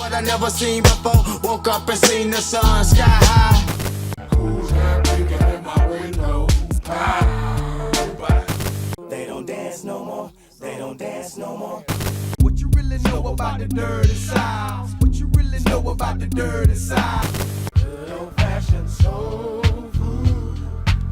what I never seen before. Woke up and seen the sun sky high. Who's that peeking in my window? They don't dance no more. They don't dance no more. What you really know about the dirty side? What you really know about the dirty side? Good old-fashioned soul food.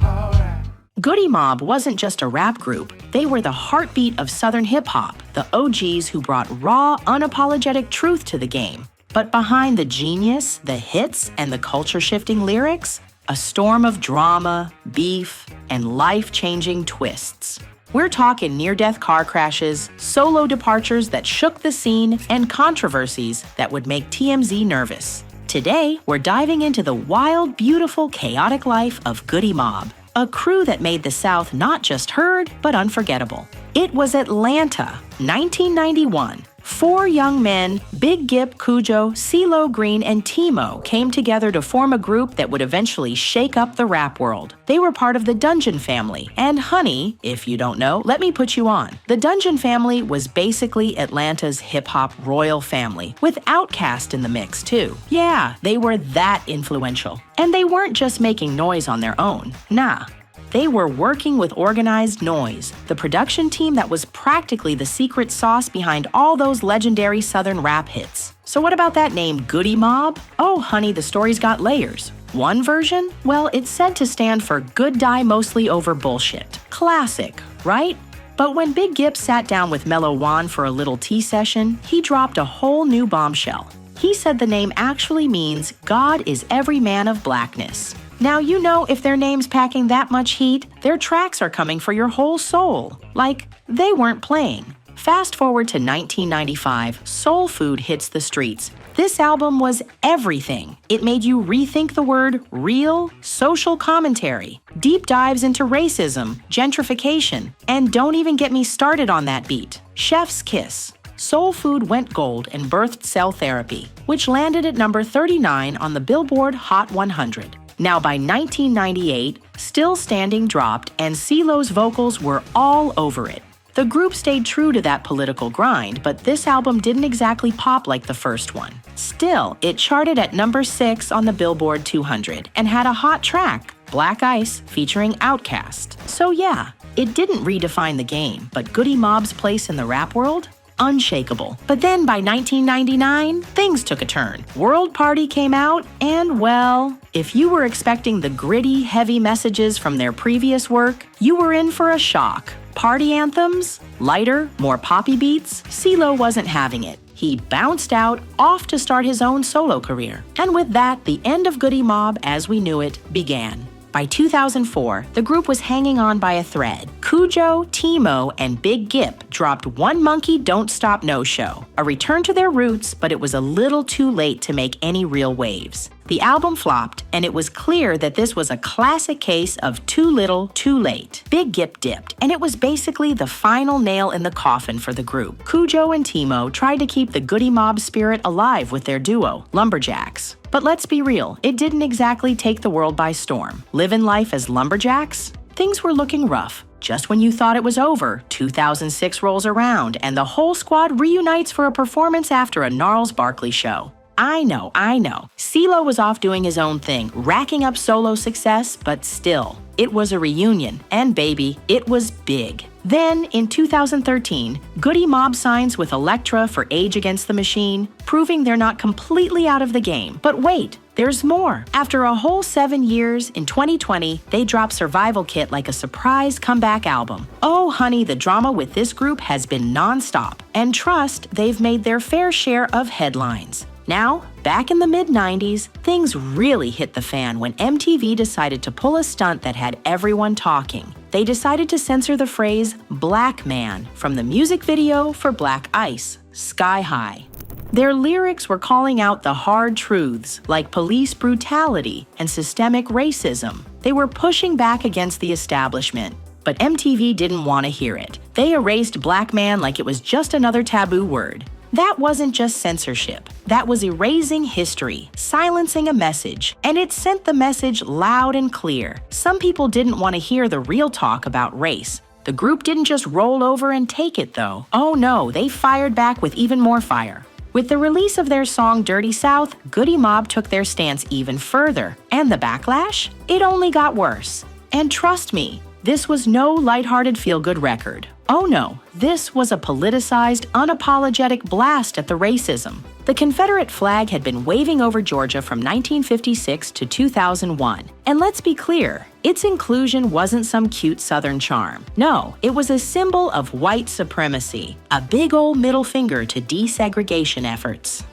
All right. Goodie Mob wasn't just a rap group. They were the heartbeat of Southern hip-hop, the OGs who brought raw, unapologetic truth to the game. But behind the genius, the hits, and the culture-shifting lyrics, a storm of drama, beef, and life-changing twists. We're talking near-death car crashes, solo departures that shook the scene, and controversies that would make TMZ nervous. Today, we're diving into the wild, beautiful, chaotic life of Goodie Mob, a crew that made the South not just heard, but unforgettable. It was Atlanta, 1991. 4 young men, Big Gip, Kujo, CeeLo, Green, and Timo came together to form a group that would eventually shake up the rap world. They were part of the Dungeon family. And honey, if you don't know, let me put you on. The Dungeon family was basically Atlanta's hip-hop royal family, with Outkast in the mix too. Yeah, they were that influential. And they weren't just making noise on their own. Nah. They were working with Organized Noise, the production team that was practically the secret sauce behind all those legendary Southern rap hits. So what about that name, Goodie Mob? Oh, honey, the story's got layers. One version? Well, it's said to stand for Good Die Mostly Over Bullshit. Classic, right? But when Big Gip sat down with Mellow Juan for a little tea session, he dropped a whole new bombshell. He said the name actually means God is every man of blackness. Now, you know, if their name's packing that much heat, their tracks are coming for your whole soul. Like, they weren't playing. Fast forward to 1995, Soul Food hits the streets. This album was everything. It made you rethink the word real, social commentary, deep dives into racism, gentrification, and don't even get me started on that beat. Chef's Kiss. Soul Food went gold and birthed Cell Therapy, which landed at number 39 on the Billboard Hot 100. Now, by 1998, Still Standing dropped, and CeeLo's vocals were all over it. The group stayed true to that political grind, but this album didn't exactly pop like the first one. Still, it charted at number 6 on the Billboard 200 and had a hot track, Black Ice, featuring Outkast. So yeah, it didn't redefine the game, but Goodie Mob's place in the rap world? Unshakable. But then by 1999, things took a turn. World Party came out, and well, if you were expecting the gritty, heavy messages from their previous work, you were in for a shock. Party anthems? Lighter, more poppy beats? CeeLo wasn't having it. He bounced out, off to start his own solo career. And with that, the end of Goodie Mob as we knew it began. By 2004, the group was hanging on by a thread. Kujo, Timo, and Big Gip dropped One Monkey Don't Stop No Show, a return to their roots, but it was a little too late to make any real waves. The album flopped, and it was clear that this was a classic case of too little, too late. Big Gip dipped, and it was basically the final nail in the coffin for the group. Kujo and Timo tried to keep the Goodie Mob spirit alive with their duo, Lumberjacks. But let's be real, it didn't exactly take the world by storm. Living life as lumberjacks? Things were looking rough. Just when you thought it was over, 2006 rolls around, and the whole squad reunites for a performance after a Gnarls Barkley show. I know. CeeLo was off doing his own thing, racking up solo success, but still, it was a reunion, and baby, it was big. Then, in 2013, Goodie Mob signs with Elektra for Age Against the Machine, proving they're not completely out of the game. But wait, there's more. After a whole 7 years, in 2020, they dropped Survival Kit like a surprise comeback album. Oh honey, the drama with this group has been non-stop. And trust, they've made their fair share of headlines. Now, back in the mid-90s, things really hit the fan when MTV decided to pull a stunt that had everyone talking. They decided to censor the phrase "Black Man" from the music video for Black Ice, Sky High. Their lyrics were calling out the hard truths like police brutality and systemic racism. They were pushing back against the establishment. But MTV didn't want to hear it. They erased Black Man like it was just another taboo word. That wasn't just censorship. That was erasing history, silencing a message, and it sent the message loud and clear. Some people didn't want to hear the real talk about race. The group didn't just roll over and take it, though. Oh no, they fired back with even more fire. With the release of their song Dirty South, Goodie Mob took their stance even further. And the backlash? It only got worse. And trust me, this was no lighthearted feel-good record. Oh no, this was a politicized, unapologetic blast at the racism. The Confederate flag had been waving over Georgia from 1956 to 2001. And let's be clear, its inclusion wasn't some cute Southern charm. No, it was a symbol of white supremacy, a big old middle finger to desegregation efforts.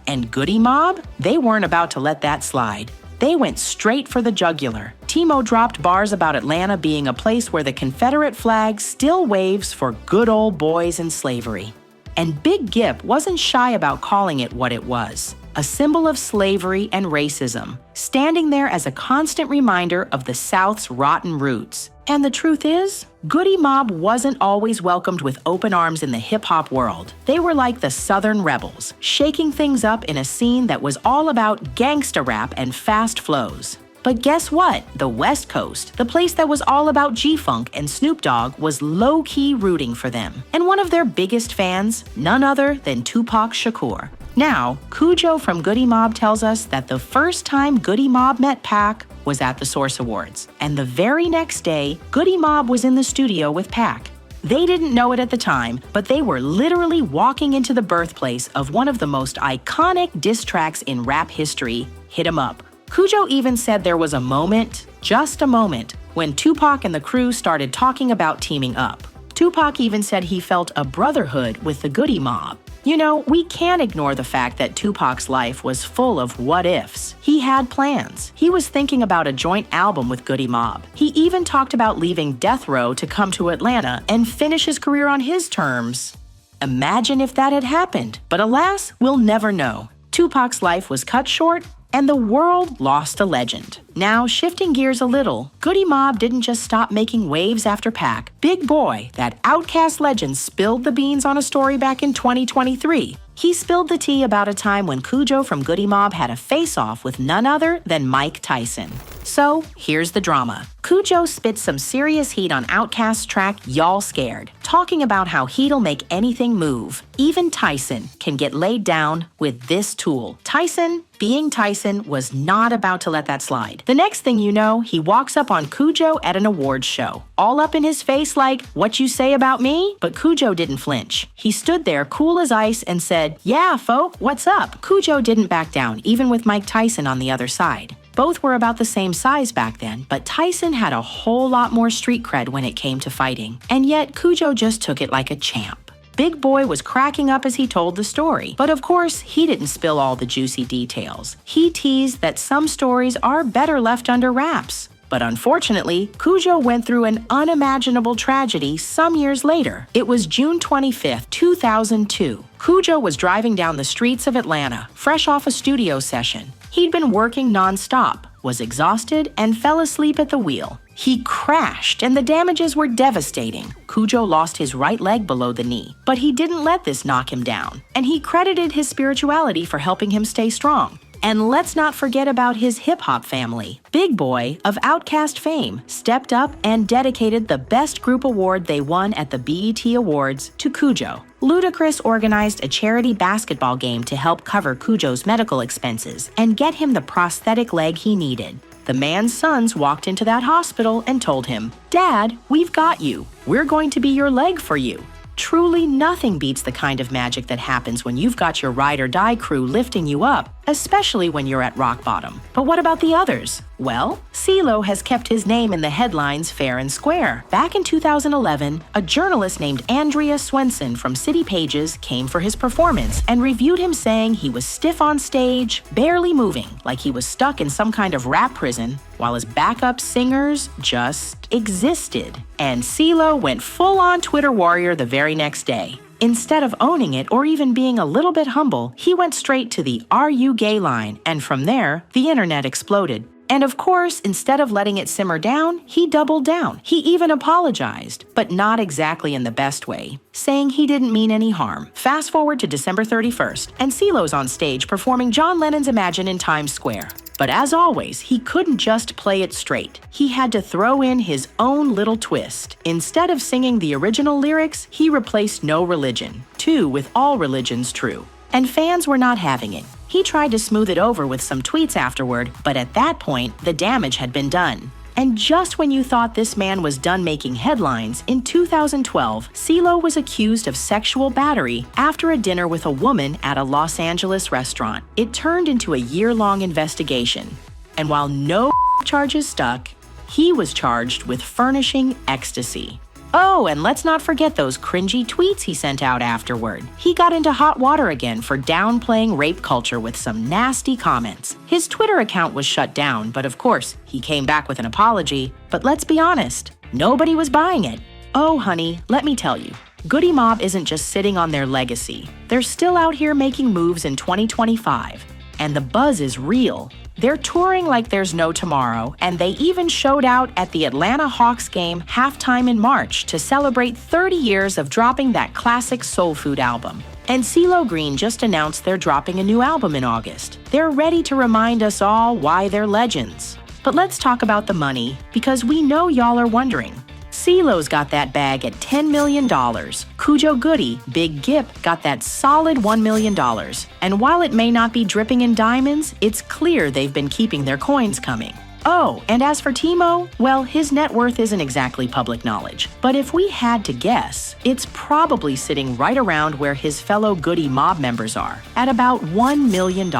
And Goodie Mob? They weren't about to let that slide. They went straight for the jugular. CeeO dropped bars about Atlanta being a place where the Confederate flag still waves for good old boys in slavery. And Big Gip wasn't shy about calling it what it was, a symbol of slavery and racism, standing there as a constant reminder of the South's rotten roots. And the truth is, Goodie Mob wasn't always welcomed with open arms in the hip-hop world. They were like the Southern rebels, shaking things up in a scene that was all about gangsta rap and fast flows. But guess what? The West Coast, the place that was all about G-Funk and Snoop Dogg, was low-key rooting for them. And one of their biggest fans, none other than Tupac Shakur. Now, Kujo from Goodie Mob tells us that the first time Goodie Mob met Pac was at the Source Awards. And the very next day, Goodie Mob was in the studio with Pac. They didn't know it at the time, but they were literally walking into the birthplace of one of the most iconic diss tracks in rap history, Hit 'Em Up. Kujo even said there was a moment, just a moment, when Tupac and the crew started talking about teaming up. Tupac even said he felt a brotherhood with the Goodie Mob. You know, we can't ignore the fact that Tupac's life was full of what-ifs. He had plans. He was thinking about a joint album with Goodie Mob. He even talked about leaving Death Row to come to Atlanta and finish his career on his terms. Imagine if that had happened. But alas, we'll never know. Tupac's life was cut short, and the world lost a legend. Now, shifting gears a little, Goodie Mob didn't just stop making waves after Pac. Big Boy, that Outkast legend, spilled the beans on a story back in 2023. He spilled the tea about a time when Kujo from Goodie Mob had a face-off with none other than Mike Tyson. So, here's the drama. Kujo spit some serious heat on Outkast's track Y'all Scared, talking about how heat'll make anything move. Even Tyson can get laid down with this tool. Tyson, being Tyson, was not about to let that slide. The next thing you know, he walks up on Kujo at an awards show, all up in his face like, "What you say about me?" But Kujo didn't flinch. He stood there cool as ice and said, "Yeah, folk, what's up?" Kujo didn't back down, even with Mike Tyson on the other side. Both were about the same size back then, but Tyson had a whole lot more street cred when it came to fighting. And yet, Kujo just took it like a champ. Big Boy was cracking up as he told the story. But of course, he didn't spill all the juicy details. He teased that some stories are better left under wraps. But unfortunately, Kujo went through an unimaginable tragedy some years later. It was June 25th, 2002. Kujo was driving down the streets of Atlanta, fresh off a studio session. He'd been working non-stop, was exhausted, and fell asleep at the wheel. He crashed, and the damages were devastating. Kujo lost his right leg below the knee, but he didn't let this knock him down, and he credited his spirituality for helping him stay strong. And let's not forget about his hip-hop family. Big Boy, of Outkast fame, stepped up and dedicated the Best Group Award they won at the BET Awards to Kujo. Ludacris organized a charity basketball game to help cover Kujo's medical expenses and get him the prosthetic leg he needed. The man's sons walked into that hospital and told him, "Dad, we've got you. We're going to be your leg for you." Truly nothing beats the kind of magic that happens when you've got your ride or die crew lifting you up, especially when you're at rock bottom. But what about the others? Well, CeeLo has kept his name in the headlines fair and square. Back in 2011, a journalist named Andrea Swenson from City Pages came for his performance and reviewed him saying he was stiff on stage, barely moving, like he was stuck in some kind of rap prison, while his backup singers just existed. And CeeLo went full-on Twitter warrior the very next day. Instead of owning it or even being a little bit humble, he went straight to the "Are you gay?" line, and from there, the internet exploded. And of course, instead of letting it simmer down, he doubled down. He even apologized, but not exactly in the best way, saying he didn't mean any harm. Fast forward to December 31st, and CeeLo's on stage performing John Lennon's Imagine in Times Square. But as always, he couldn't just play it straight. He had to throw in his own little twist. Instead of singing the original lyrics, he replaced "No Religion" with "All Religions True." And fans were not having it. He tried to smooth it over with some tweets afterward, but at that point, the damage had been done. And just when you thought this man was done making headlines, in 2012, CeeLo was accused of sexual battery after a dinner with a woman at a Los Angeles restaurant. It turned into a year-long investigation. And while no charges stuck, he was charged with furnishing ecstasy. Oh, and let's not forget those cringy tweets he sent out afterward. He got into hot water again for downplaying rape culture with some nasty comments. His Twitter account was shut down, but of course, he came back with an apology. But let's be honest, nobody was buying it. Oh, honey, let me tell you, Goodie Mob isn't just sitting on their legacy. They're still out here making moves in 2025. And the buzz is real. They're touring like there's no tomorrow, and they even showed out at the Atlanta Hawks game halftime in March to celebrate 30 years of dropping that classic soul food album. And CeeLo Green just announced they're dropping a new album in August. They're ready to remind us all why they're legends. But let's talk about the money, because we know y'all are wondering. CeeLo's got that bag at $10 million. Kujo Goodie, Big Gip, got that solid $1 million. And while it may not be dripping in diamonds, it's clear they've been keeping their coins coming. Oh, and as for Timo, well, his net worth isn't exactly public knowledge. But if we had to guess, it's probably sitting right around where his fellow Goodie Mob members are, at about $1 million.